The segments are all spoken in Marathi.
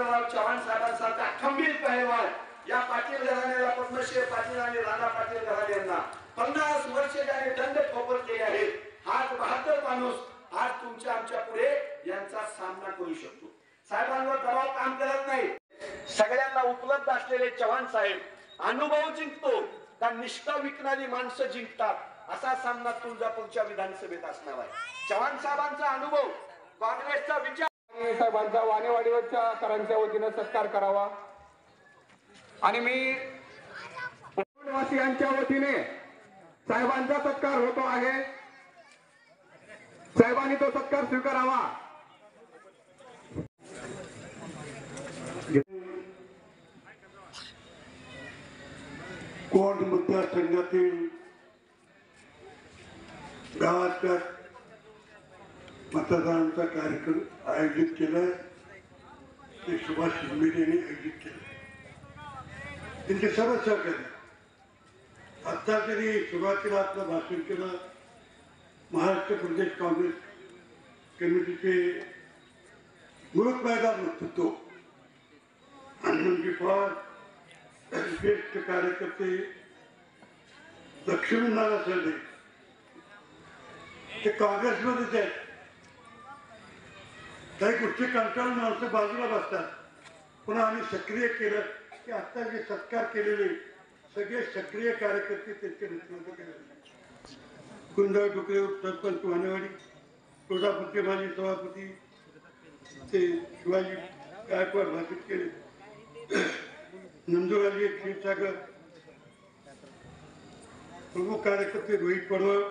मदनराव चव्हाण साहेबांसारखा खंबीर पहलवान या पाटील घराण्याला पद्मश्री पाटील आणि राणा पाटील घराण्यांना 50 वर्ष त्याने दंड ठोकर केले आहेत. हाच बहादर माणूस आज तुमच्या आमच्या पुढे यांचा सामना करू शकतो. साहेबांवर दबाव काम करत नाही. सगळ्यांना उपलब्ध असलेले चव्हाण साहेब अनुभव जिंकतो का निष्ठा विकणारी माणसं जिंकतात असा सामना तुळजापूरच्या विधानसभेत असणार आहे. चव्हाण साहेबांचा अनुभव, काँग्रेसचा विचार, साहेबांचा वाणेवाडीवरच्या करांच्या वतीने सत्कार करावा आणि मी वासियांच्या वतीने साहेबांचा सत्कार होतो आहे. साहेबांनी तो सत्कार स्वीकारावा. कोण मतदारसंघातील गावाच्या मतदानाचा कार्यक्रम आयोजित केला ते सुभाष शिंदे यांनी आयोजित केलं. त्यांचे सर्व सहकारी आता त्यांनी सुरुवातीला आपलं भाषण केलं. महाराष्ट्र प्रदेश काँग्रेस कमिटीचे मुळपायदार नेतृत्व हनुमंतजी पवार, ज्येष्ठ कार्यकर्ते लक्ष्मीनारायण साठे ते काँग्रेसमध्येच आहेत. काही गोष्टी कंटाळून माणसं बाजूला बसतात. पुन्हा आम्ही सक्रिय केलं की आता जे सत्कार केलेले सगळे सक्रिय कार्यकर्ते त्यांचे नेतृत्व केलेले. कुंदळ डुकरे सरपंच वाणेवाडी, तुळजापूरचे माजी सभापती ते शिवाजी गायकवाड भाषित केले, नंदुराजी क्षीरसागर, प्रमुख कार्यकर्ते रोहित पडवळ,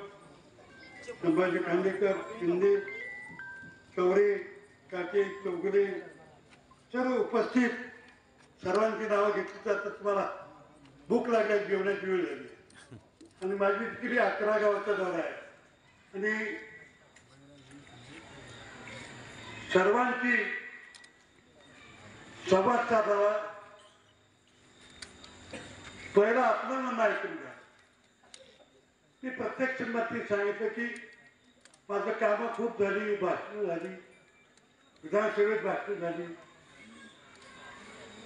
संभाजी खांडेकर, शिंदे, चौरे, काटे, चौगुले, सर्व उपस्थित सर्वांची नावं घेतली जातात. तुम्हाला भूक लागल्या, जेवणाची वेळ झाली आणि माझी किती 11 गावाचा दौरा आहे आणि सर्वांची संवाद साधावा. पहिला आपलं म्हणणं ऐकून घ्या. मी प्रत्यक्ष मती सांगितलं की माझं कामं खूप झाली, भाषणं झाली, विधानसभेत भाषणं झाली,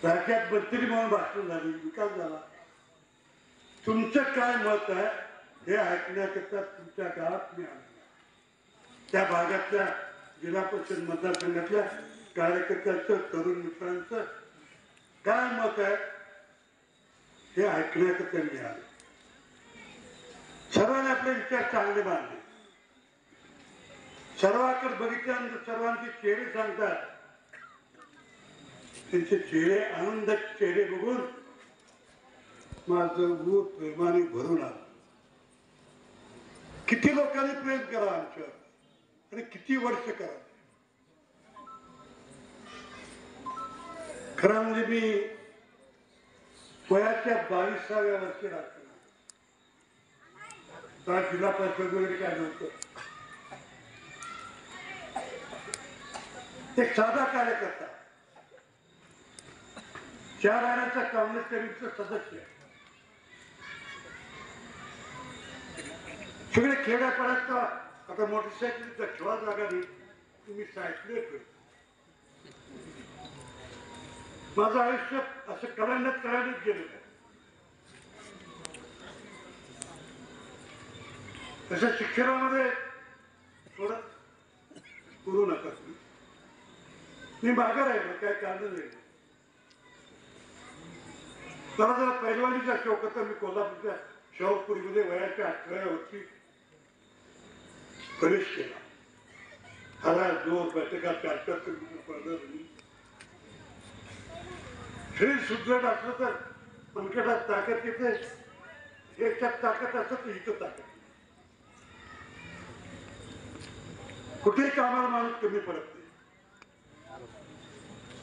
राज्यात मंत्री म्हणून भाषण झाली, विकास झाला. तुमचं काय मत आहे हे ऐकण्याकरता तुमच्या गावात मी आलो. त्या भागातल्या जिल्हा परिषद मतदारसंघातल्या कार्यकर्त्यांचं, तरुण मित्रांचं काय मत आहे हे ऐकण्याकरता मी आलो. सर्वांनी आपले विचार चांगले मांडले. सर्वांकडे बघितल्यानंतर सर्वांचे चेहरे सांगतात. त्यांचे चेहरे, आनंदाचे चेहरे बघून माझं ऊर प्रेमाने भरून आलं. किती लोकांनी प्रेम करा आमच्यावर आणि किती वर्ष करा. खरं म्हणजे मी वयाच्या 22व्या वर्षी राहतो. जिल्हा परिषद वगैरे काय नव्हतं. एक साधा कार्यकर्ता, 4 आण्याचा काँग्रेस कमिटीचा सदस्य. सगळे खेड्यापाड्यात आता मोटरसायकलीचा खेळा जागा नाही, तुम्ही सायकल करतो. माझं आयुष्य असं करण्यात गेलं. तसं शिक्षणामध्ये थोडं करू नका. मी मागे राहिलो, काय कारण नाही. जरा पहिलवानीचा शौक होता. मी कोल्हापूरच्या शाहूपुरीमध्ये वयाच्या 18व्या वर्षी प्रवेश केला. हरा जोर बैठका 4-4 किलोमीटर. शरीर सुदृढ असलं तर मनगटात ताकद येते. याच्यात ताकद असत तर इथं ताकद. कुठेही कामाला माणूस कमी पडत नाही.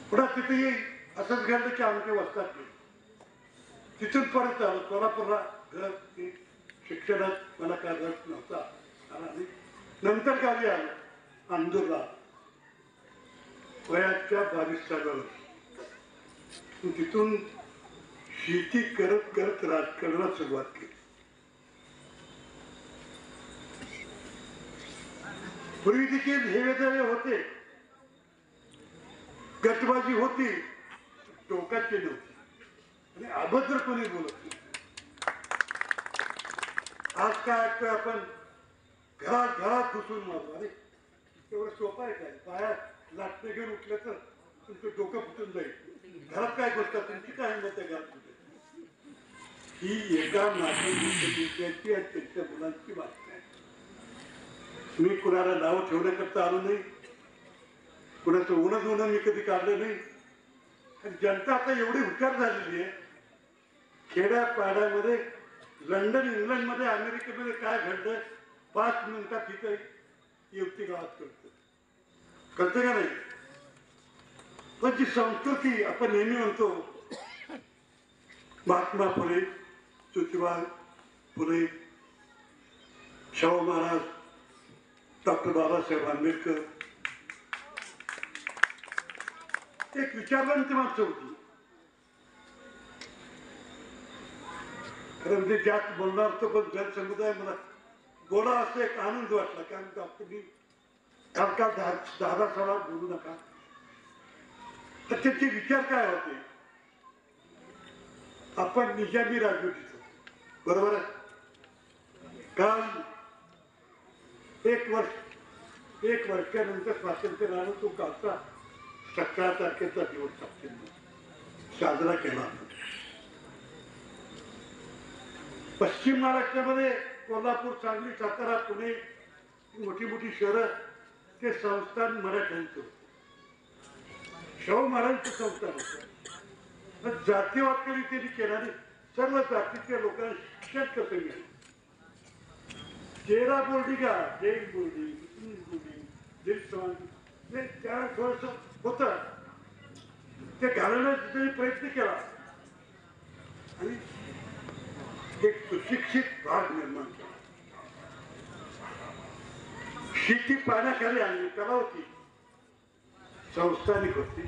पुन्हा तिथेही असंच घडलं की आमच्या वस्तात गेलो. तिथून परत आलो कोल्हापूरला. घर शिक्षणात मला काय रस नव्हता. नंतर गावी आलो अंदूरला वयाच्या 22व्या वर्षी. तिथून शेती करत करत राजकारणाला सुरुवात केली. पूर्वी देखील हे वेगळे होते. गटबाजी होती, टोकाची नव्हती आणि अभद्रपणे बोलत नाही. आज काय ऐकतोय आपण, घरात घरात घुसून मारतो. अरे तेवढं सोपं आहे काय? पाया लाटणे घेऊन उठलं तर तुमचं डोकं फुटून जाईल. घरात काय गोष्ट, तुमची काय हिंमत आहे घरात? ही एका नातेवाईकाची आणि त्यांच्या मुलांची बातमी आहे. मी कुणाला नाव ठेवण्याकरता आलो नाही, कुणाचं उन्हा उन्हा मी कधी काढलं नाही. आणि जनता आता एवढी हुशार झालेली आहे, खेड्यापाड्यामध्ये लंडन इंग्लंडमध्ये अमेरिकेमध्ये काय घडलं 5 मिनिटात तिथे युक्ती गावात करतो. कळते का नाही? पण जी संस्कृती आपण नेहमी म्हणतो, महात्मा फुले, ज्योतिबा फुले, शाहू महाराज, डॉक्टर बाबासाहेब आंबेडकर, एक विचारवंत माणसं होती. खरं म्हणजे जास्त बोलणार तो पण जनसमुदाय मला बोला असं एक आनंद वाटला. कारण डॉक्टरनी काल 10 साला बोलू नका, तर त्याचे विचार काय होते. आपण निजामी राजवटीत होतो, बरोबर आहे. काल 1 वर्षानंतर स्वातंत्र्य राहणं, तो कालचा 17 तारखेचा दिवस साजरा केला. पश्चिम महाराष्ट्रामध्ये कोल्हापूर, सांगली, सातारा, पुणे, मोठी मोठी शहरं, ते संस्थान मराठ्यांचं, शाहू महाराजांचं संस्थान होतं. जातीवाद कधी त्यांनी केला नाही. सर्व जातीच्या लोकांना शिक्षण कसं मिळेल. चेहरा बोर्डिंगा, जैन बोर्डिंग, मुस्लिम बोर्डिंग, जैन समाज, त्या थोडस होत ते घालवण्याचा त्यांनी प्रयत्न केला आणि एक सुशिक्षित भाग निर्माण केला. शेती पाण्याखाली आणली, त्याला होती, संस्थानिक होती,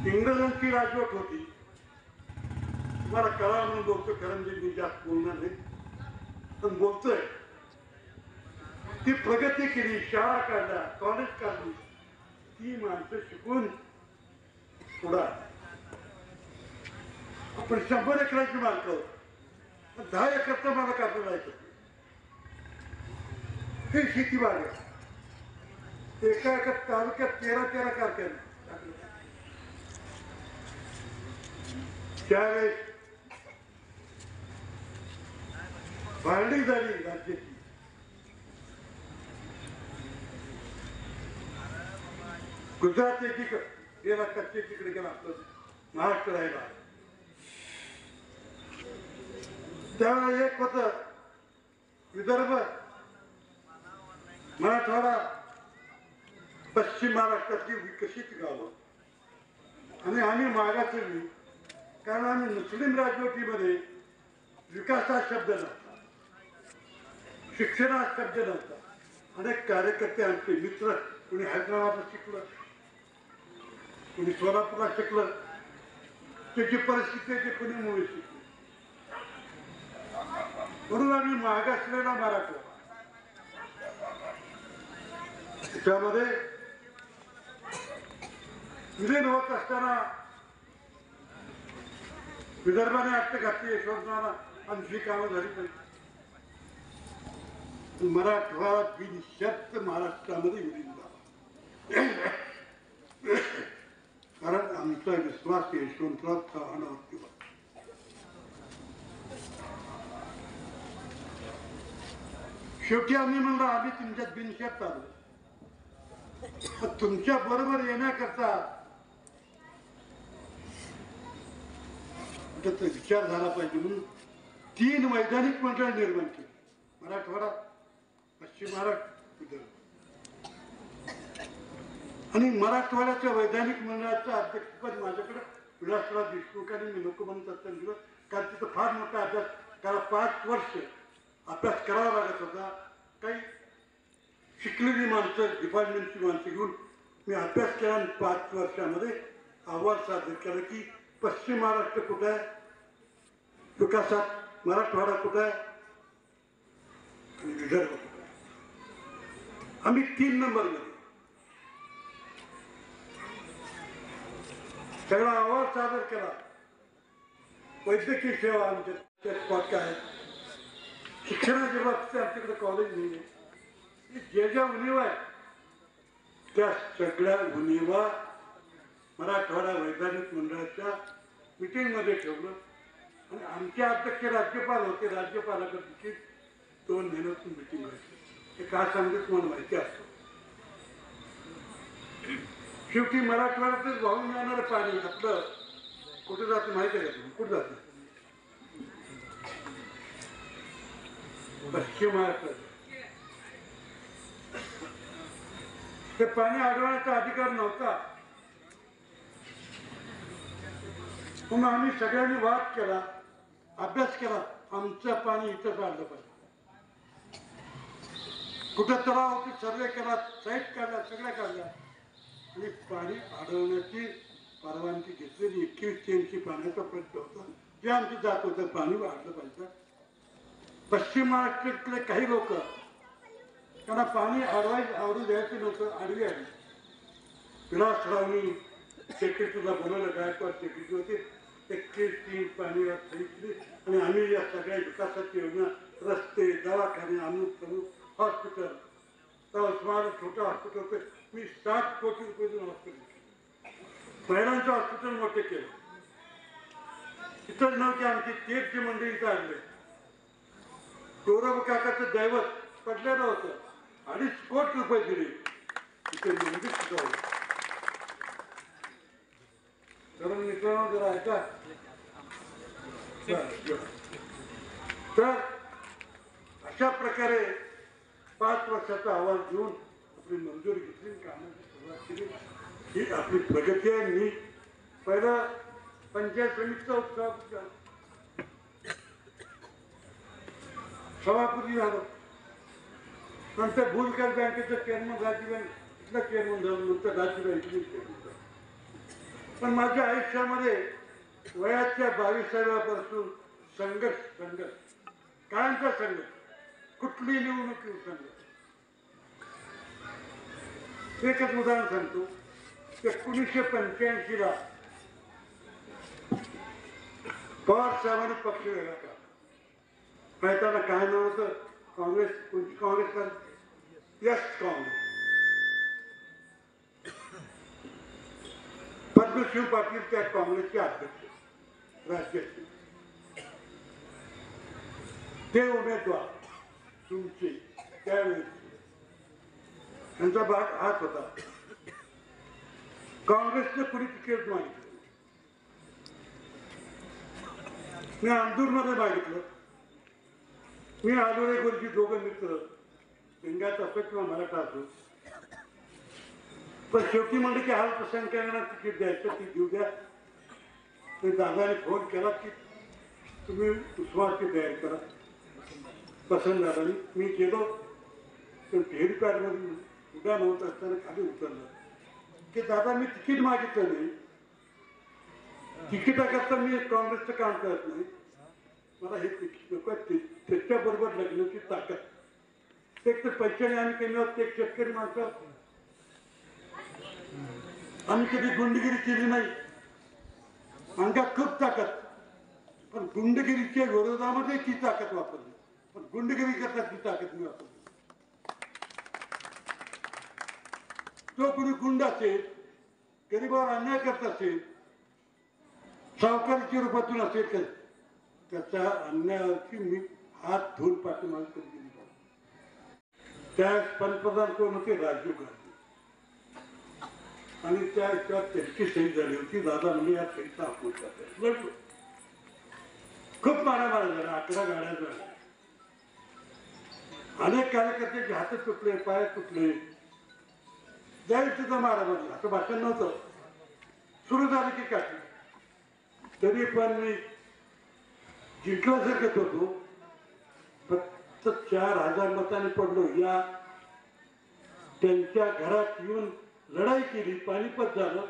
इंग्रजांची राजवट होती. तुम्हाला कळा म्हणून बोलतो, खरं म्हणजे मी जास्त बोलणार नाही, पण बोलतोय. ती प्रगती केली, शाळा काढल्या, कॉलेज काढली, ती माणसं शिकून पुढा. आपण 100 एकराची मालक, 10 एकरचा मला काढून जायचं. हे शेती बाग, एका तालुक्यात 13 कारखाने. त्यावेळेस भांडी झाली राज्याची. गुजरात एकीकडे गेला, कच्चे तिकडे गेला, आपलं महाराष्ट्र राहिला. त्यावेळेला एक होत विदर्भ, मराठवाडा, पश्चिम महाराष्ट्रातली विकसित गावं. आणि आम्ही मागासवर्गीय, कारण आम्ही मुस्लिम राजवटीमध्ये विकास हा शब्द नव्हता, शिक्षण हा शब्द नव्हता. अनेक कार्यकर्ते आमचे मित्र, कोणी हैदराबादला शिकलं, कोणी सोलापूरला शिकलं, त्याची परिस्थिती आहे, कोणी मुळे शिकलं. म्हणून आम्ही मागासलेला मराठा. त्यामध्ये विलीन होत असताना विदर्भाने अट्ट घातली, यशवंतरावांना आमची कामं झाली पाहिजे. मराठवाडा बिनशर्त महाराष्ट्रामध्ये विलीन झाला. कारण आमचा विश्वास यशवंतराव चव्हाणावरती होता. शेवटी आम्ही म्हणलं, आम्ही तुमच्यात बिनशर्त आलो, तुमच्या बरोबर येण्याकरता विचार झाला पाहिजे. म्हणून 3 वैधानिक मंडळ निर्माण केली, मराठवाडा, पश्चिम महाराष्ट्र, विदर्भ. आणि मराठवाड्याच्या वैधानिक मंडळाचं अध्यक्षपद माझ्याकडे विलासराव देशमुखांनी मी नको म्हणत असताना दिलं. कारण तिथं फार मोठा अभ्यास, त्याला 5 वर्ष अभ्यास करावा लागत होता. काही शिकलेली माणसं, डिपार्टमेंटची माणसं घेऊन मी अभ्यास केला आणि 5 वर्षामध्ये अहवाल सादर केला की पश्चिम महाराष्ट्र कुठं आहे विकासात, मराठवाडा कुठं आहे आणि विदर्भ कुठं आहे. आम्ही 3 नंबरमध्ये. सगळा अहवाल सादर केला. वैद्यकीय सेवा आमच्या पक्का आहेत, शिक्षणाच्या बाबतीत आमच्याकडे कॉलेज नाही आहे. जे ज्या उणीवा आहेत त्या सगळ्या उणीवा मराठवाडा वैधानिक मंडळाच्या मिटिंगमध्ये ठेवलं आणि आमचे अध्यक्ष राज्यपाल होते. राज्यपालाकडची 2 महिन्यातून मिटिंग व्हायची. हे का सांगतो तुम्हाला माहिती असतं. शेवटी मराठवाड्यातच वाहून जाणारं पाणी आपलं कुठे जातं माहिती आहे का तुम्ही? कुठं जातं? पश्चिम महाराष्ट्रात. ते पाणी अडवण्याचा अधिकार नव्हता. मग आम्ही सगळ्यांनी वाद केला, अभ्यास केला. आमचं पाणी इथंच आणलं पाहिजे. कुठं तलावावरती सर्वे केला, साईट काढल्या, सगळ्या काढल्या आणि पाणी अडवण्याची परवानगी घेतलेली. 21-3 पाण्याचा प्रश्न होता. जे आमची जात होतं पाणी वाढलं पाहिजे. पश्चिम महाराष्ट्रातले काही लोक त्यांना पाणी आवडू द्यायचं नव्हतं. आडवी आली. विलास रावनी सेक्रेटरीला बोलवलं, गायकवाड सेक्रेटरी होते. 21-3 पाणी सांगितली आणि आम्ही या सगळ्या विकासाची योजना, रस्ते, दवाखाने, अमुक हॉस्पिटल, उस्मानाबाद छोटं हॉस्पिटल होते. मी 60 कोटी रुपये देऊन हॉस्पिटल केलं. महिलांचं हॉस्पिटल मोठे केलं. इथंच नव्हते आमची तीर्थची मंडळी इथं आणले. गौरव काकाचं दैवत पडलेलं होतं. 2.5 कोटी रुपये दिले. इथे मंदिर सुद्धा होतं. तर मित्रांनो जरा ऐका. तर अशा प्रकारे 5 वर्षाचा अहवाल घेऊन आपली मंजुरी घेतली, कामाची सुरुवात केली. ही आपली प्रगती आहे. मी पहिलं पंचायत समितीचा उत्सव सभापती झालो. नंतर भूलकर बँकेचं चेअरमन, राज्य बँकेतलं चेअरमन झालं. नंतर राज्य बँकेचे चेअरमन झालं. पण माझ्या आयुष्यामध्ये वयाच्या 22व्यापासून संघर्ष कायमचा संघर्ष. कुठली निवडणूक संघर्ष. एकच उदाहरण सांगतो. 1985ला पवार साहेबांनी पक्ष वेगळा केला. पाहताना काय नाव होतं? काँग्रेस यस काँग्रेस. पद्मशिव पाटील त्या काँग्रेसचे अध्यक्ष राज्याचे. ते उमेदवार तुमचे त्यावेळेस त्यांचा भाग हात होता. काँग्रेसने कुणी तिकीट मागितलं. मी अंदूरमध्ये मागितलं. मी आलोरे गुरुजी दोघं मित्र, लिंगायत असो किंवा मराठा असो, पण शेवटी म्हणलं की अल्पसंख्याकांना तिकीट द्यायचं, ती देऊ द्या. ते दादाने फोन केला की तुम्ही उस्मानाची तयारी करा. पसंत झाला. मी गेलो तर हेलिपॅडमधून उड्डाण होत असताना खाली उतरलं की दादा मी तिकीट मागितलं नाही. तिकिटाकरता मी काँग्रेसचं काम करत नाही. मला हे तिकीट नको. त्याच्याबरोबर लग्नाची ताकद. एक तर पैशाने आम्ही कमी आहोत. एक शेतकरी माणसं. आम्ही कधी गुंडगिरी केली नाही. अंगात खूप ताकद. पण गुंडगिरीच्या विरोधामध्ये ती ताकद वापरली. पण गुंडगिरी करतात ती ताकद मी वापरली. जो कोणी गुंड असेल, गरीबावर अन्याय करत असेल, सावकारीच्या रूपातून असेल, त्याच्या अन्यायावरती मी हात धुवून पाठीमागे कधी गेली. त्या पंतप्रधान कोण होते? राजीव गांधी. आणि त्याच्यावर त्यांची सही झाली होती. दादा म्हणजे या सहीचा अपोज करतात. लढलो. खूप मारामारा झाला. 11 गाड्या झाल्या. अनेक कार्यकर्त्याचे हात तुटले, पाय तुटले. जाईल सुद्धा मारामारी. असं भाषण नव्हतं. सुरू झालं की काढली. तरी पण मी जिंकल्यासारखंच होतो. फक्त 4000 मतांनी पडलो. या त्यांच्या घरात येऊन लढाई केली. पानिपत झालं.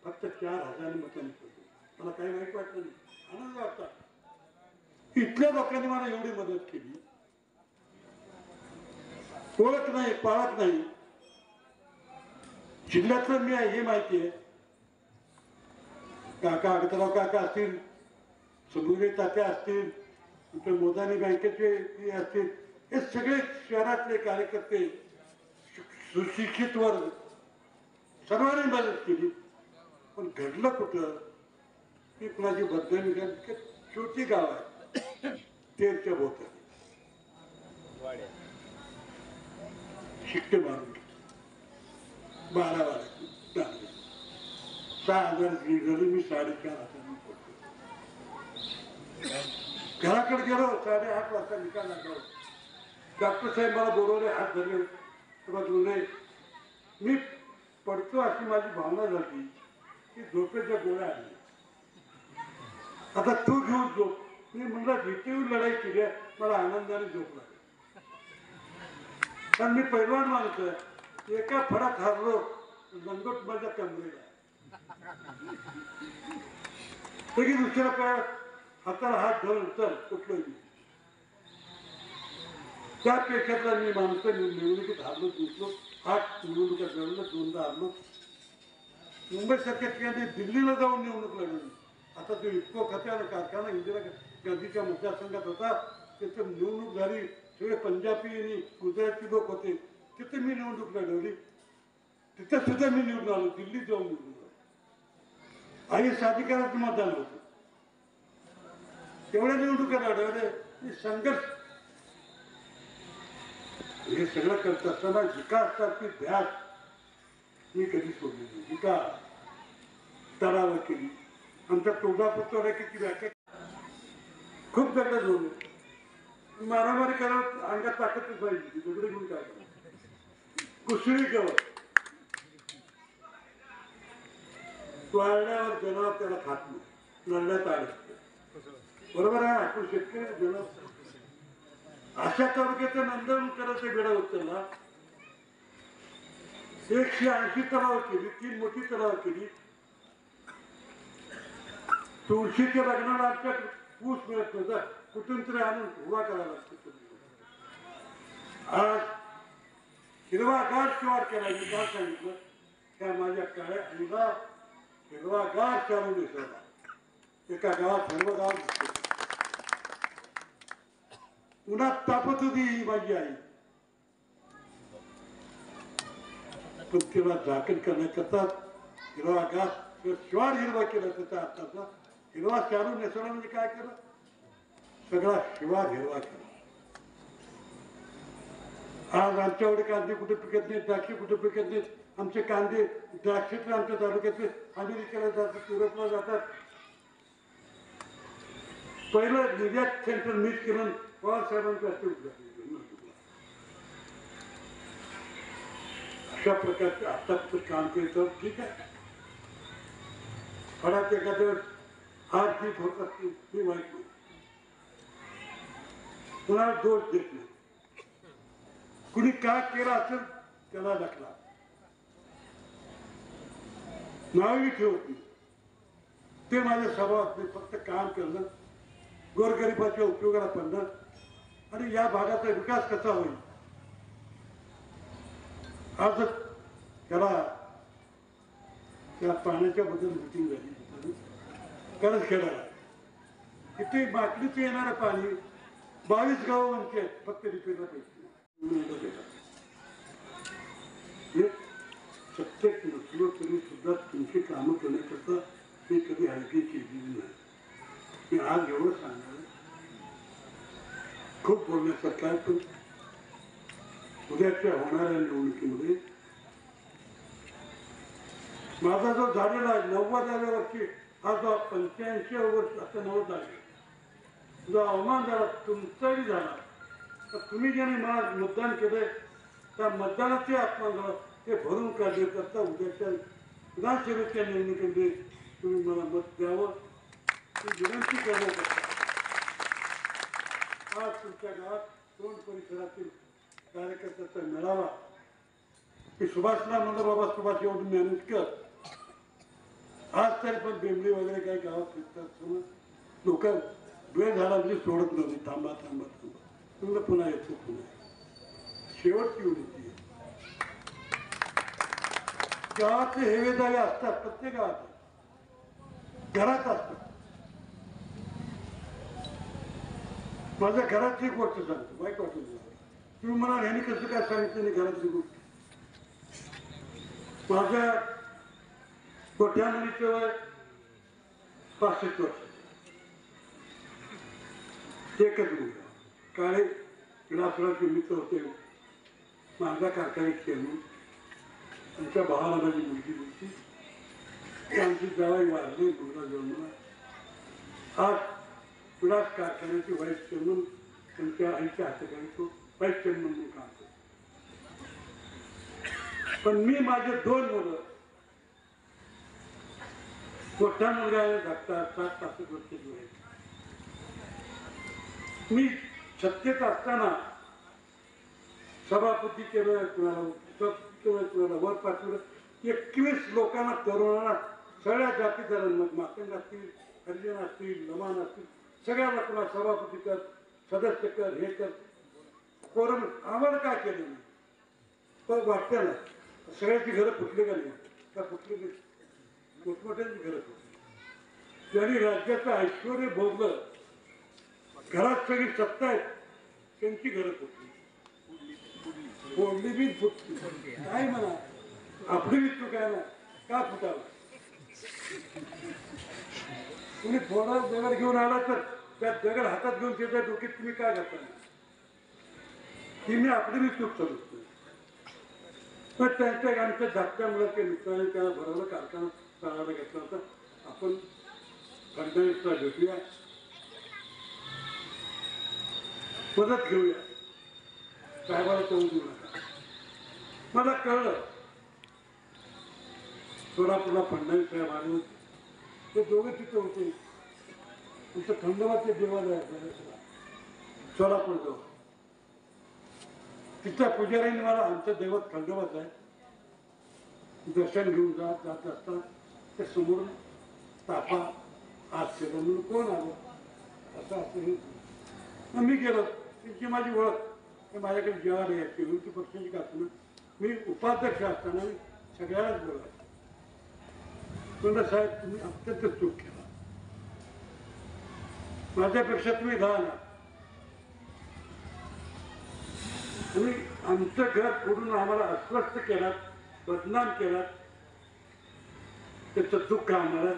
फक्त 4000 मतांनी पडलो. मला काही वाईट वाटलं नाही. आनंद वाटला. इथल्या लोकांनी मला एवढी मदत केली. ओळख नाही, पाळत नाही. जिल्ह्यातलं मी आहे हे माहिती आहे. काका अगतराव काका असतील, समुद्री तात्या असतील, तुमचे मोदानी बँकेचे हे असतील, हे सगळे शहरातले कार्यकर्ते, सुशिक्षित वर्ग सर्वांनी मदत केली. पण घडलं कुठं की कुणाची बदनामी झाली. छोटी गाव आहे तेरच्या भोवताली शिट्टे मारून 12 6,000 झाली. मी 4,500 पडतो. घराकडे गेलो 8:30 वाजता निकाल लागला. डॉक्टर साहेब मला बोलवले, हात धरले, तेव्हा बोलले मी पडतो अशी माझी भावना झाली की झोपेच्या गोळ्या आल्या. आता तू घेऊन झोप. मी म्हणलं जिथे लढाई केली आहे मला आनंदाने झोप लागली. कारण मी पैलवान माणूस आहे. एका फडात हारलो लंगोट माझ्या कमरेला तरी दुसऱ्या पायात हाताला हात धरून चल कुठलं. त्या पेशातला मी माणूस निवडणुकीत हारलो जिंकलो. 8 निवडणुका लढलो, 2दा हारलो. मुंबईसारख्या ठिकाणी दिल्लीला जाऊन निवडणूक लढवली. आता तो इतको खत्यानं कारखाना इंदिरा गांधीच्या मतदारसंघात होता. तिथे निवडणूक झाली. सगळे पंजाबी आणि गुजराती लोक होते. तिथे मी निवडणूक लढवली. तिथे सुद्धा मी निवडून आलो. दिल्लीत जाऊन निवडून आलो. आई अधिकाराचं मतदान होतं. तेवढ्या निवडणुका लढवले. संघर्ष हे सगळं करत असताना विकासाची ध्यास मी कधी सोडली नाही. विकास तरावर केली. आमच्या तुळजापूर चौराकीची व्याख्या खूप दगड जोडले. मारामारी करत अंगात ताकदच पाहिजे. दगड घेऊन काय कुसळी गवत वाळल्यावर जनावर त्याला खात नाही. लढण्यात आले बरोबर आहे. आपण शेतकरी जनावर अशा तालुक्याचं नंदन करायचं वेळा उचलला. 180 तलाव केली. 3 मोठी तलाव केली. तुळशीच्या लग्नाला आमच्या ऊस मिळत नव्हता. कुठून तरी आणून उभा करायला लागतो. आज हिरवागार शिवार केला. मी काय सांगितलं त्या माझ्या काळ्या आईला हिरवागार चालू दिसला. एका गावात हिरवगार दिसतो. उन्हात तापत होती माझी आई. पण तिला झाकण करण्याकरता हिरवागार शिवार हिरवा केला. त्याचा आताचा हिरवा चालू नेसवला म्हणजे काय केलं. सगळा शिवार हिरवा केला. आज आमच्याकडे कांदे कुठे पिकत नाहीत. द्राक्षे कुठे पिकत नाहीत. आमचे कांदे द्राक्षे आमच्या तालुक्याचे अमेरिकेला जातात, युरोपला जातात. पहिलं निर्यात सेंटर मीच केलं. पवार साहेबांचं असते उद्घाटन. अशा प्रकारचे आता काम केलं ठीक आहे. फळात एखाद्या हार जीत होत असतील मी माहित नाही. कुणाला दोष देत नाही. कुणी काय केलं असेल त्याला दाखला नावी ठेवत नाही. ते माझ्या स्वभावात नाही. फक्त काम करणं, गोरगरिबाच्या उपयोगाला पडणं आणि या भागाचा विकास कसा होईल. आज त्याला त्या पाण्याच्या बद्दल मिटिंग झाली. करत खेळायला किती बाटलीचं येणारं पाणी 22 गावं म्हणजे आहेत. फक्त रिपेअरला पैसे प्रत्येक नसलो तरी सुद्धा तुमची कामं करण्याकरता मी कधी हलकी केलेली नाही. मी आज एवढं सांगणार खूप बोलण्यासारखं आहे. पण उद्याच्या होणाऱ्या निवडणुकीमध्ये माझा जो झालेला आहे 90व्या वर्षी हा जो 85व्या वर्ष आता 90 झाले जो अवमान झाला तुमचाही झाला. तर तुम्ही ज्याने मला मतदान केलंय त्या मतदानाचे अपमान झाला ते भरून काढण्याकरता उद्याच्या विधानसभेच्या निवडणुकीमध्ये तुम्ही मला मत द्यावं ही विनंती करण्याकरता आज तुमच्या गावात तोंड परिसरातील कार्यकर्त्याचा मेळावा की सुभाषला म्हणलं बाबा सुभाष एवढं मॅनेज कर. आज तरी पण बेंबळी वगैरे काही गावात फिरतात. लोक वेळ झाला म्हणजे सोडत नव्हते. थांबा थांबा थांबा तुम्हाला पुन्हा येतो पुन्हा शेवटची विनंती आहे. गावातले हेवे दावे असतात प्रत्येक गावात. घरात असतो. माझ्या घरातली एक गोष्ट सांगतो, वाईट वाटून तुम्ही म्हणाल ह्याने कसं काय सांगितलं नाही घरातली गोष्ट. माझ्या मोठ्या मुलीचं वय 65 वर्ष. एकच मुलगा, काळे विलासरावचे मित्र होते, माझा कारखान्यात केलं. त्यांच्या भावाला माझी मुलगी होती. आमची जावाई वाढली, मुलगा जन्मला. आज विलास कारखान्याची व्हाईस चेअरमन त्यांच्या आईच्या हाताखाली तो व्हाईस चेअरमन म्हणून काम करतो. पण मी माझे 2 मुलं, मोठा मुलगा आहे धाकटा 60-65 वर्षाची आहे. मी सत्तेत असताना सभापती केलं, कुणाला वर पाठवलं. 21 लोकांना, तरुणांना, सगळ्या जाती धर्मांना, मातंग असतील, हरिजन असतील, लमाण असतील, सगळ्याला कुणा सभापती कर, सदस्य कर, हे कर, कोरम. आम्हाला काय केलं नाही. पण वाटतं ना सगळ्याची घरं फुटली का नाही, का फुटली नाही, मोठमोठ्यांची घरं फुटली. ज्यांनी राज्याचं ऐश्वर भोगलं, घरात सगळी सत्ता आहे, त्यांची घरं फुटली, फोडली बी फुटली. काय म्हणा आपली बी चूक आहे ना, का फुटावं. तुम्ही फोडा दगड घेऊन आला तर त्या दगड हातात घेऊन त्याच्या डोक्यात तुम्ही काय करता, ती मी आपली बी चूक समजतो. पण त्यांच्या आमच्या धाकट्या मुलाच्या मित्राने त्याला भरवलं, कारखाना चालवायला घेतला होता. आपण फडणवीसला भेटूया, मदत घेऊया, साहेबाला कळून देऊ नका. मला कळलं सोलापूरला फडणवीस साहेब आले होते. ते दोघे तिथे होते. तुमचं खंडोबाचे देवालय सोलापूर जवळ. तिथल्या पुजाऱ्यांनी मला, आमचं दैवत खंडोबाच आहे, दर्शन घेऊन जात असता ते समोर तापा हात केला. म्हणून कोण आलं असं असं मी गेलो. त्यांची माझी ओळख, ते माझ्याकडे जेवायला यायची. विरोधी पक्षाची का असताना मी उपाध्यक्ष असताना मी सगळ्यालाच बोलायचो. म्हणलं साहेब तुम्ही अत्यंत चूक केला, माझ्यापेक्षा तुम्ही लहान आहात आणि आमचं घर फोडून आम्हाला अस्वस्थ केलात, बदनाम केलात, त्याचं दुःख आम्हाला,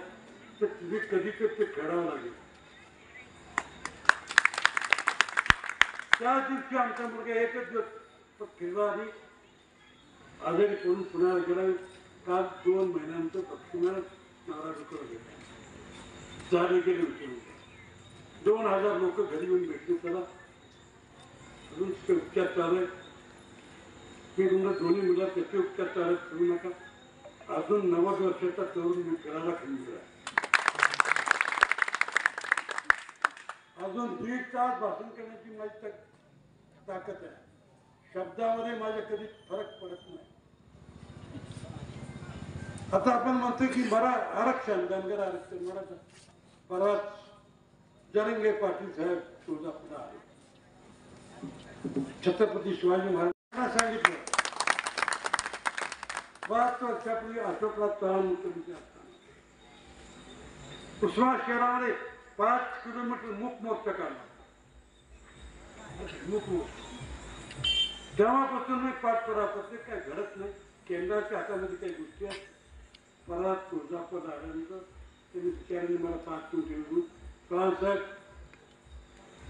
तर तुम्ही कधी ते फेडावं लागेल. त्या दिवशी आमचा मुलगा एकच दिवस फिरला आणि आजारी पडून पुण्याला गेला. काल 2 महिन्यानंतर पक्षीमाला नवरा डुकर घेतला. झाले गेले होते. 2000 लोक घरी येऊन भेटले त्याला. अजून ते उपचार चालू आहे. मी तुम्हाला दोन्ही मुलं त्याचे उपचार चालत करू नका. अजून 90 वर्षाचा तरुण मी घराला खंडीला. अजून 1.5 तास भाषण करण्याची माझी ताकद आहे. शब्दामध्ये माझ्या कधी फरक पडत नाही. आता आपण म्हणतो की आरक्षण, धनगर आरक्षण, मराठा. परत जरंगे पाटील साहेब तुळजापूरला आले. छत्रपती शिवाजी महाराजांना सांगितलं 5 वर्षापूर्वी अशोकराव चव्हाण मुख्यमंत्री असताना उस्मानाबाद शहरामध्ये 5 किलोमीटर मूक मोर्चा काढला. तेव्हापासून मी पाठपुरावा करते, काय घडत नाही. केंद्राच्या हातामध्ये काही गोष्टी आहेत. परत तुळजापूर आल्यानंतर त्यांनी विचारले मला 5 मिनिटं चव्हाण साहेब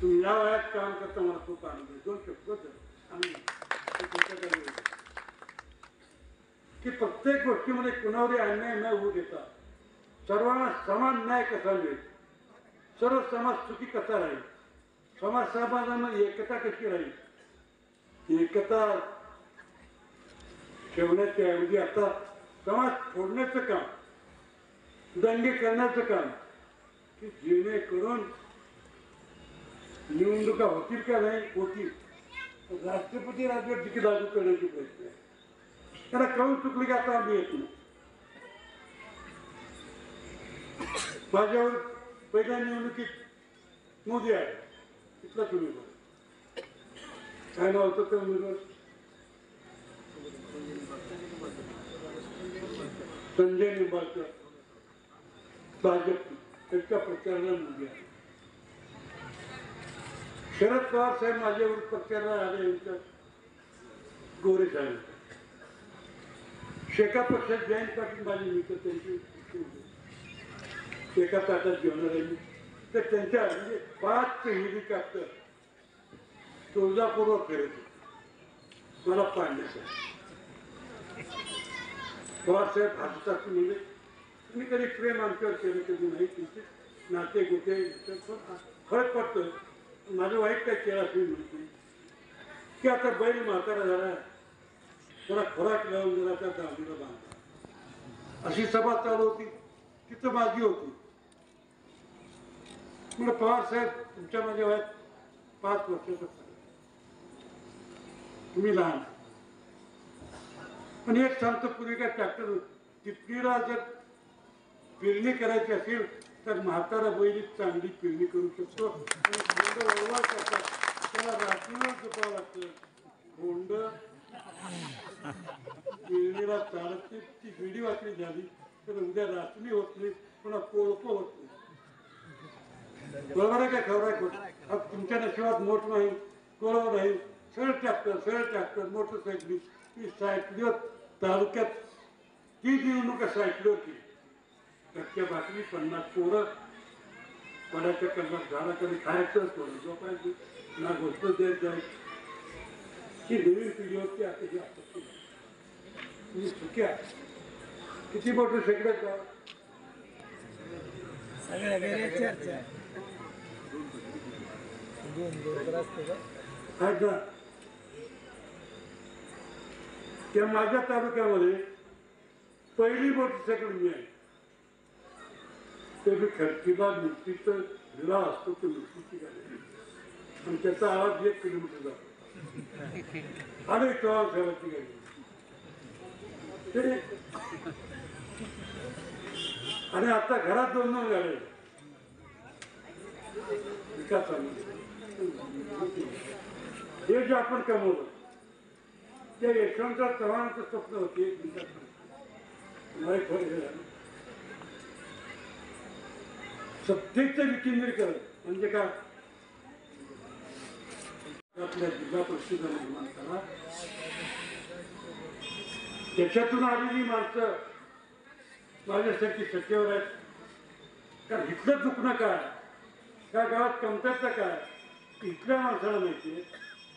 तुम्ही या वयात काम करता, मला खूप आनंद आहे. 2 शब्द की प्रत्येक गोष्टीमध्ये कुणावरही अन्याय न होऊ देता सर्वांना समान न्याय कसा मिळेल, सर्व समाज सुखी कसा राहील, समाज समाजामध्ये एकता कशी राहील, एकता ठेवण्याच्या ऐवजी आता समाज फोडण्याचं काम, दंगे करण्याचं काम, की जेणेकरून निवडणुका होतील का नाही होतील, राष्ट्रपती राज्यात तिकीट लागू करण्याचे प्रयत्न आहे. त्याला कळून चुकले की आता आम्ही येत नाही. माझ्यावर पहिल्या निवडणुकीत मोदी आहे, तिथलाच उमेदवार काय नाव होतं त्या उमेदवार, संजय निंबाळकर. भाजप त्यांच्या प्रचाराला मुली आहे. शरद पवार साहेब माझ्यावर पक्षाला आले यांच्या गोरे साहेब शेका पक्षात जयंत पाटील माझे मित्र त्यांची एका ताटात जेवणार आहे मी तर त्यांच्या म्हणजे 5 हेलिकॉप्टर तुळजापूरवर फिरत मला पाडण्यासाठी. पवार साहेब हसतात म्हणजे तुम्ही कधी प्रेम आमच्यावर केलं कधी नाही तुमचे नाते गोते फरक पडतोय. माझं वाईट काय केलं असं मी म्हणतो की आता बैल म्हातारा झाला जरा खोराक लावून जरा त्या दांडीला बांधला अशी सभा चालू होती. तिथं माझी होती. म्हणजे पवार साहेब तुमच्या माझ्या वयात 5 वर्षाचा तुम्ही लहान पण एक सांगतो पूर्वी काय ट्रॅक्टर टिपणीला जर पेरणी करायची असेल तर म्हातारा बैल चांगली पेरणी करू शकतो. त्याला रात्रीवर झोपावं लागतं. बोंड पेरणीला चालत ती वेडी वाकडी झाली तर उद्या रात्री होत नाही पुन्हा कोळप होत नाही. बरोबर आहे काय खबर आहे. तुमच्या नशिबात मोठ नाही कोळप नाही सरळ ट्रॅक्टर मोटरसायकली ही सायकलीवर तालुक्यात ती निवडणुका सायकलीवर केली. कच्च्या भाकरी 50 पोरं पडाच्या कल्लात झाडाकडे खायचं थोडं झोपायची ना गोष्ट द्यायचं आहे ही नवीन पिढी होती. आता जी आपत्ती तुम्ही चुक्या किती मोठं सगळं का त्या माझ्या तालुक्यामध्ये पहिली मोटरसायकल मी आहे. ते मी खर्चीला मिरचीचं दिला असतो ते मिरचीची गाडी आणि त्याचा आवाज 1 किलोमीटर जातो आणि चव्हाण साहेबांची गाडी आणि आता घरात 2 गाड्या विकासामध्ये हे जे आपण कमवलं त्या यशवंतराव चव्हाणांचं स्वप्न होते सत्तेचं विकेंद्रीकरण म्हणजे काय आपल्या जिल्हा परिषदेला निर्माण करा. त्याच्यातून आलेली माणसं माझ्यासाठी सत्तेवर आहेत. कारण इथलं दुखणं काय त्या गावात कमतरता काय इथल्या माणसाला माहिती आहे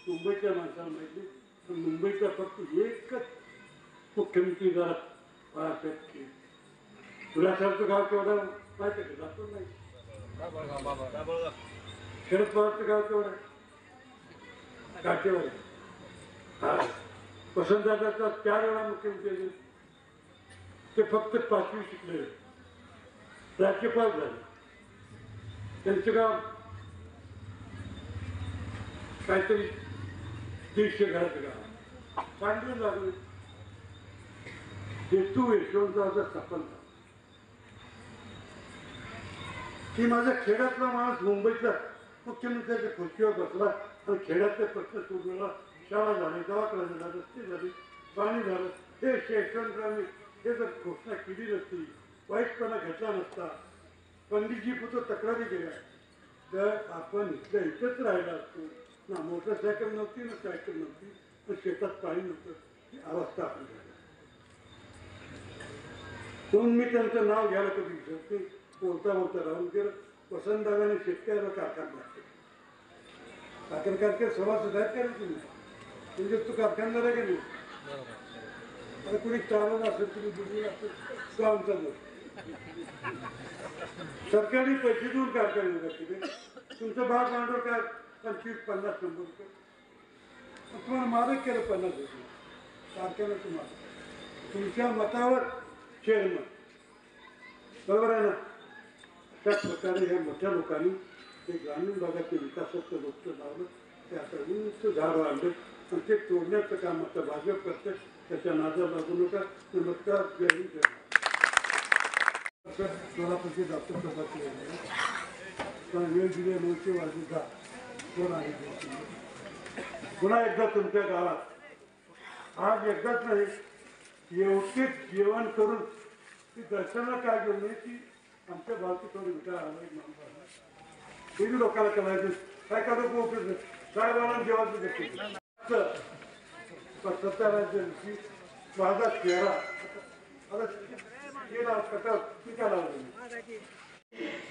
मुंबईतल्या माणसाला माहिती आहे. पण मुंबईचा फक्त एकच मुख्यमंत्री जरा बाळासाहेब तुलासारखं गाव केवढं माहिती आहे का जातो नाही. शरद पवारचं गाव केवढं काठेवर वसंतदादाचा 4 वेळा मुख्यमंत्री ते फक्त 5वी शिकले राज्यपाल झाले. त्यांचं गाव काहीतरी 150 घराचं गाव चांगलं लागलं. हेतू यशवंतरावचा सफल झाला की माझा खेड्यातला माणूस मुंबईतला मुख्यमंत्र्याच्या खुर्चीवर बसला आणि खेड्यातले प्रश्न सोडवला. शाळा झाली दवाखाना झाला रस्ते झाले पाणी झालं. हे यशवंतरावने हे जर घोषणा केली नसती वाईटपणा घेतला नसता पंडितजी पुत्र तक्रारी केल्या तर आपण इथल्या इथंच राहिला असतो. ना मोटरसायकल नव्हती ना सायकल नव्हती पण शेतात पाणी नव्हतं. ही अवस्था आपण झाली. म्हणून मी त्यांचं नाव घ्यायला कधी विसरते. बोलता राहून गेलं. वसंतदादाने शेतकऱ्याला कारखाना लागतो. कारखानदार सभासद आहेत का नाही तुम्ही म्हणजे तू कारखानदार आहे का नाही. आता कुणी चालवलं असेल तुम्ही बुजवून असेल तो आमचा दोष. सरकारी पैसे देऊन कारखाने जाते तुमचं भाग भांडवल काय 25-50 रुपये तुम्हाला मालक केलं 50 रुपये कारखान्याचं मालक तुमच्या मतावर चेअरमन बरोबर आहे ना. त्याच प्रकारे ह्या मोठ्या लोकांनी ते ग्रामीण भागातील विकासाचं लोक लावलं. ते आता उंच झाड आणलं आणि ते तोडण्याचं काम आता भाजप करते. त्याच्या नादाला लागू नका. नमस्कार. जय हिंद जय सोलापूरचे डॉक्टर सभाची पण वेळ दिले 9:10 कोण आहे पुन्हा एकदा तुमच्या गावात आज एकदाच नाही एवढेच जेवण करून ती दर्शनाला काय घेऊन की आमच्या भावची थोडी विचार तुम्ही लोकांना कळायचं काय का लोक उपयोग साहेबांना जेवायचं देखील सत्याराच्या दिवशी माझा चेहरा आता गेला कटक टीका लावली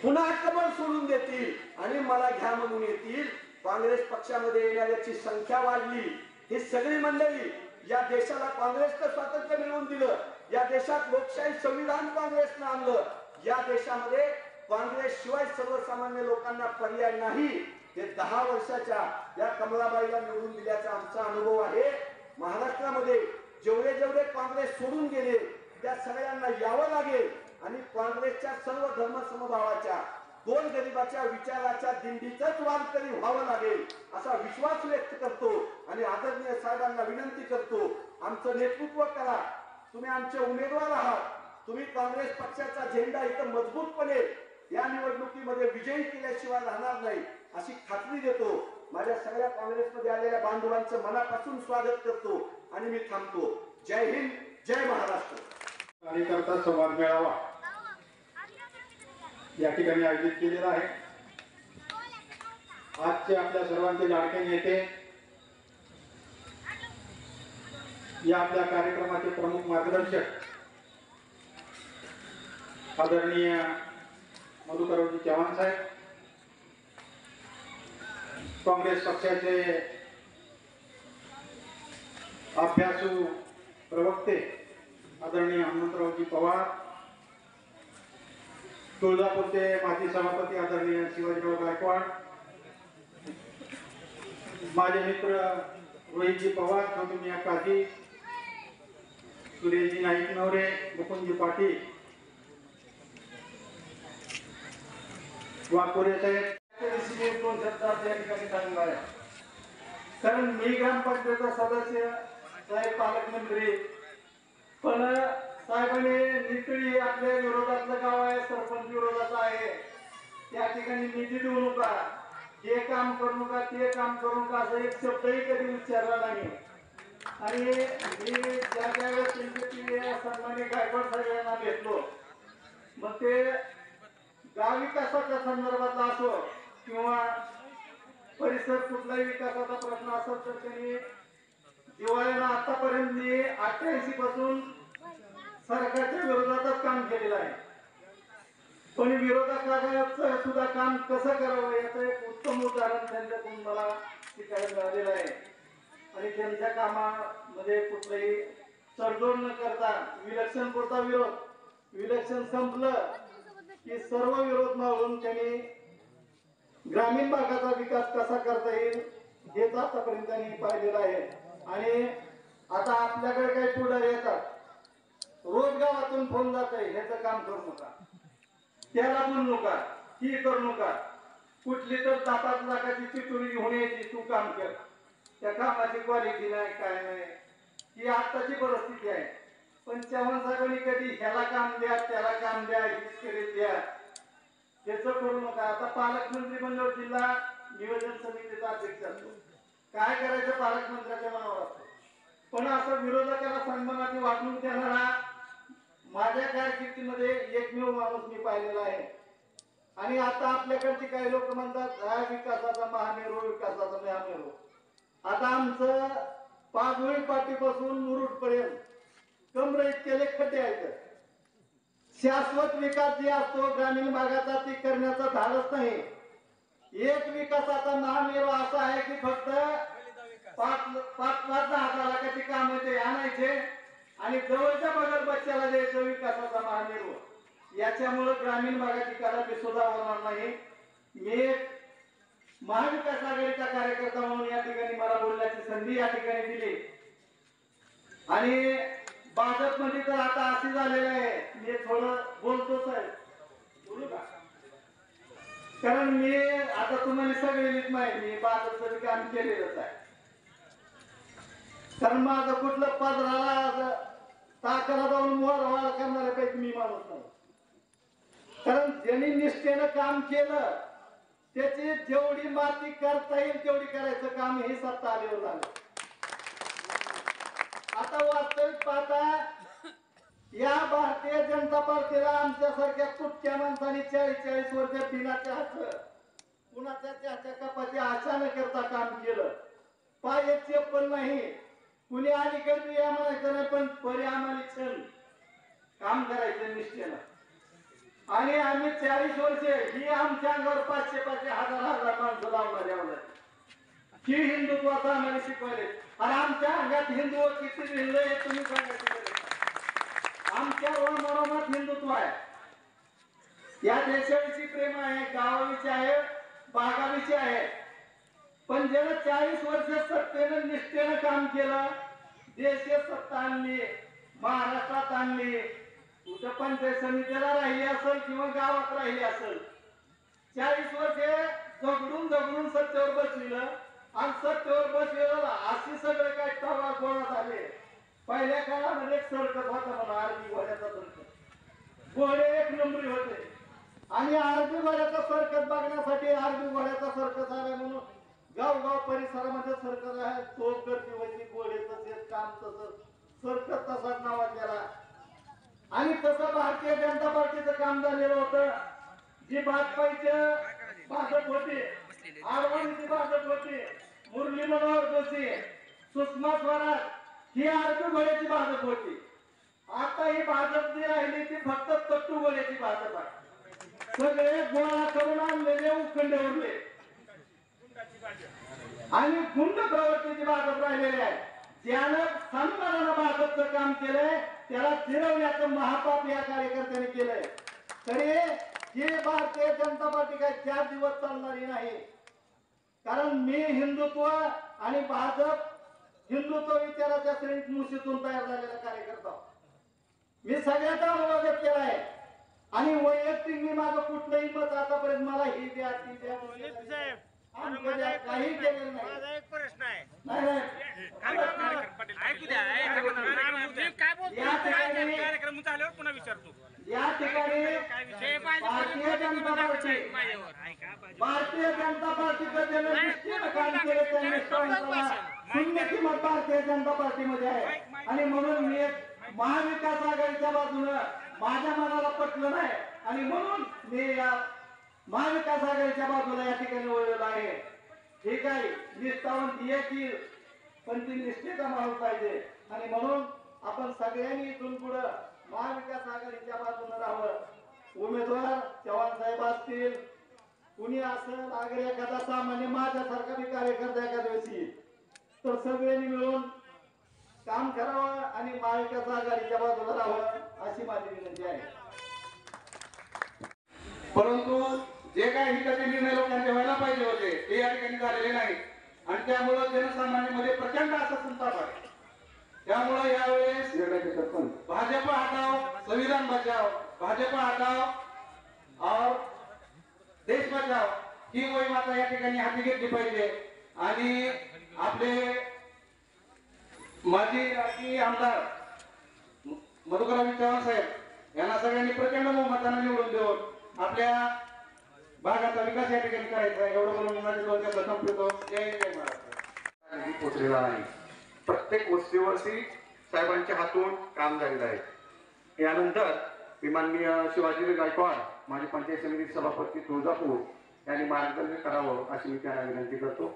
पुन्हा आक्रमण सोडून देतील आणि मला घ्या म्हणून येतील. काँग्रेस पक्षामध्ये येणाऱ्याची संख्या वाढली. ही सगळी मंडळी या देशाला काँग्रेसचं स्वातंत्र्य मिळवून दिलं. या देशात लोकशाही संविधान काँग्रेसनं आणलं. या देशामध्ये काँग्रेस शिवाय सर्वसामान्य लोकांना पर्याय नाही. हे 10 वर्षाच्या या कमलाबाईला निवडून दिल्याचा आमचा अनुभव आहे. महाराष्ट्रामध्ये जेवढे काँग्रेस सोडून गेले त्या सगळ्यांना यावं लागेल आणि काँग्रेसच्या सर्व धर्म समभावाच्या गोर गरिबाच्या विचाराच्या दिंडीतच वारकरी व्हावं लागेल असा विश्वास व्यक्त करतो आणि आदरणीय साहेबांना विनंती करतो, आमचं नेतृत्व करा. तुम्ही आमचे उमेदवार आहात. तुम्ही काँग्रेस पक्षाचा झेंडा इथं मजबूतपणे या निवडणुकीमध्ये विजयी केल्याशिवाय राहणार नाही अशी खात्री देतो. माझ्या सगळ्या काँग्रेसमध्ये आलेल्या बांधवांचं मनापासून स्वागत करतो आणि मी थांबतो. जय हिंद, जय महाराष्ट्र. कार्यकर्ता संवाद मेळावा या ठिकाणी आयोजित केलेला आहे. आजचे आपल्या सर्वांचे लाडके नेते, या आपल्या कार्यक्रमाचे प्रमुख मार्गदर्शक आदरणीय मधुकरजी चव्हाण साहेब, काँग्रेस पक्षाचे अभ्यासू प्रवक्ते आदरणीय हनुमंतरावजी पवार, तुळजापूरचे माजी सभापती आदरणीय शिवाजीराव गायकवाड, माझे मित्र रोहितजी पवार, छोटूमिया काजी, सुरेशजी नाईक नवरे, मुकुंदजी पाटील, वाकोरे साहेब, दोन शब्दात या ठिकाणी सांगणार आहे. कारण मी ग्रामपंचायतचा सदस्य, साहेब पालकमंत्री, पण साहेबांनी नितळी आपल्या विरोधातलं गाव आहे, सरपंच विरोधाचं आहे, त्या ठिकाणी निधी देऊ नका, हे काम करू नका, ते काम करू नका असं एक शब्दही कधी उच्चारला नाही. आणि मी ज्या वेळेस सन्मान्य गायकवाड साहेब यांना भेटलो, मग ते गाव विकासाच्या संदर्भातला असो किंवा परिसर कुठलाही विकासाचा प्रश्न असेल तर त्यांनी दिवाळीला आतापर्यंत मी 88 पासून सरकारच्या विरोधातच काम केलेलं आहे. पण विरोधकाचं सुद्धा काम कसं करावं याचं एक उत्तम उदाहरण त्यांच्याकडून मला शिकायला मिळालेलं आहे. आणि त्यांच्या कामामध्ये कुठलाही तडजोड न करता विलक्षण पुरता विरोध, विलक्षण संपलं की सर्व विरोध मावळून त्यांनी ग्रामीण भागाचा विकास कसा करता येईल हेच आतापर्यंत त्यांनी पाहिलेलं आहे. आणि आता आपल्याकडे काही पुढारी येतात, रोज गावातून फोन जात आहे, ह्याचं काम करू नका, त्याला बोलू नका, ही करू नका, कुठली तर 10-5 लाखाची चिठ्ठी घेऊन यायची, तू काम कर, त्या कामाची क्वालिटी नाही, काय नाही, ही आताची परिस्थिती आहे. पण चव्हाण साहेबांनी कधी ह्याला काम द्या, त्याला काम द्या, हीच द्या, त्याचं करू नका. आता पालकमंत्री म्हणल्यावर जिल्हा नियोजन समितीचा अध्यक्ष असतो, काय करायचं पालकमंत्र्याच्या मनावर असतो. पण असं विरोधकाला सन्मानाची वागणूक देणारा माझ्या कारकिर्दीमध्ये एकमेव माणूस मी पाहिलेला आहे. आणि आता आपल्याकडची काही लोक म्हणतात हा विकासाचा महामेरू, विकासाचा महामेरू. आता आमचं पाचवळी पाटीपासून मुरुड पर्यंत कमर इतके खड्डे आहेत. शाश्वत विकास जे असतो ग्रामीण भागाचा ती करण्याचा धाडस नाही. एक विकासाचा महामेरू असा आहे की फक्त 5-10 लाखाची कामं ते आणायचे आणि जवळच्या बगल बच्च्याला द्यायचं विकासाचा महामेरू. याच्यामुळे ग्रामीण भागाची कदापि सुद्धा होणार नाही. मी महाविकास आघाडीचा कार्यकर्ता म्हणून या ठिकाणी मला बोलण्याची संधी या ठिकाणी दिली. आणि भाजपमध्ये तर आता असे झालेलं आहे, मी थोडं बोलतोच आहे, बोलू का? कारण मी आता तुम्हाला सगळीच माहिती, मी भाजपचं काम केलेलंच आहे. कारण माझं कुठलं पदराला ताकला जाऊन मोहर करणाऱ्यापैकी मी माणूस नाही. कारण ज्यांनी निष्ठेनं काम केलं त्याची जेवढी माती करता येईल तेवढी करायचं काम हे सत्ता आल्यावर झालं. आता वास्तविक पाहता या भारतीय जनता पार्टीला आमच्यासारख्या तुटक्या माणसांनी 40-40 वर्ष बिनाच्या हात कुणाच्या त्याच्या कपाची आशा न करता काम केलं. पायात चप्पल नाही, कुणी अलीकडे या म्हणायचं नाही, पण परी आम्हाला क्षण काम करायचं निश्चयानं. आणि आम्ही 40 वर्ष ही आमच्या अंगावर 500-500 हजार माणसं लावणार यावं. ही हिंदुत्वाचं आम्हाला शिकवले. आणि आमच्या अंगात हिंदू किती भिनलं हे तुम्ही सांगायचं. आमच्या मनोमत हिंदुत्व आहे. या देशाविषयी प्रेम आहे, गावाविषयी आहे, बागाविषयी आहे. पण ज्यानं 40 वर्ष सत्तेनं निष्ठेनं काम केलं, देशात सत्ता आणली, महाराष्ट्रात आणली, कुठं पंचायत समितीला राहिली असेल किंवा गावात राहिली असेल, 40 वर्ष झगडून सत्तेवर बसविलं. आणि सत्तेवर बसलेलं अशी सगळे काय तवा गोळा झाले. पहिल्या काळामध्ये एक सर्कस होता म्हणा, आरबी घोड्याचा सर्कस. घोडे एक नंबरी होते. आणि आरबी घोड्याचा सर्कस बघण्यासाठी आरबी घोड्याचा सर्कस आला म्हणून गाव परिसरामध्ये सर्कस आहे. तो गर्दी व्हायची, घोडे तसे काम तसं सर्कस तसाच नावात गेला. आणि तसं भारतीय जनता पार्टीचं काम झालेलं होतं. जी भाजपाईचं भाजप होती, आडवाणीची भाजप होती, मुरली मनोहर जोशी, सुषमा स्वराज, ही आरबी घोड्याची भाजप होती. आता ही भाजप जी राहिली ती फक्त तट्टू घोड्याची भाजप आहे. सगळे गोळा करून आणलेले उखंडे उरले आणि गुंड प्रवृत्तीची भाजप राहिलेली आहे. ज्यानं सन्मानानं भाजपचं काम केलंय त्याला फिरवण्याचं महापाप या कार्यकर्त्यांनी केलंय. तरी ही भारतीय जनता पार्टी काय 4 दिवस चालणारी नाही. कारण मी हिंदुत्व आणि भाजप हिंदुत्व विचाराच्या श्रेणीत मुशीतून तयार झालेला कार्यकर्ता. मी सगळ्याचा अनुभव केला आहे. आणि वैयक्तिक मी माझं कुठलंही मत आतापर्यंत मला ही द्या ती द्या काही केलेलं नाही. माझा एक प्रश्न आहे. नाही ऐकू द्या, कार्यक्रम झाल्यावर पुन्हा विचारतो. या ठिकाणी भारतीय जनता पार्टीचं ज्यानं निष्ठेनं काम केलं त्या निष्ठावंताला शून्य किंमत भारतीय जनता पार्टीमध्ये आहे. आणि म्हणून मी महाविकास आघाडीच्या बाजूनं माझ्या मनाला पटलं नाही आणि म्हणून मी या महाविकास आघाडीच्या बाजूला या ठिकाणी वळलेलो आहे. ठीक आहे, निष्ठावंत येतील पण ती निष्ठेचा माणूस पाहिजे. आणि म्हणून आपण सगळ्यांनी इथून पुढं महाविकास आघाडीच्या बाजूने राहावं. उमेदवार चव्हाण साहेब असतील, कुणी असेल, अगर एखादा सामान्य माझ्यासारखा बी कार्यकर्ता एखाद्या दिवशी, तर सगळ्यांनी मिळून काम करावं आणि महाविकास आघाडीच्या बाजूला राहावं अशी माझी विनंती आहे. परंतु जे काही हिताचे निर्णय लोकांचे व्हायला पाहिजे होते ते या ठिकाणी झालेले नाही. आणि त्यामुळं जनसामान्यांमध्ये प्रचंड असा संताप आहे. त्यामुळं यावेळेस भाजप हटाओ, संविधान बचाओ, भाजप हटाओ और देश बचाओ ही मोहीम आता या ठिकाणी हाती घेतली पाहिजे. आणि आपले माजी राजकीय आमदार मधुकरराव चव्हाण साहेब यांना सगळ्यांनी प्रचंड बहुमताने निवडून देऊन आपल्या भागाचा विकास या ठिकाणी करायचा आहे. एवढं म्हणून माझे 2 शब्द संपवतो. जय जय महाराष्ट्र. पोचलेला नाही. प्रत्येक वस्तीवरती साहेबांच्या हातून काम झालेलं आहे. यानंतर माननीय शिवाजी गायकवाड माझे पंचायत समिती सभापती तुळजापूर यांनी मार्गदर्शन करावं अशी मी त्यांना विनंती करतो.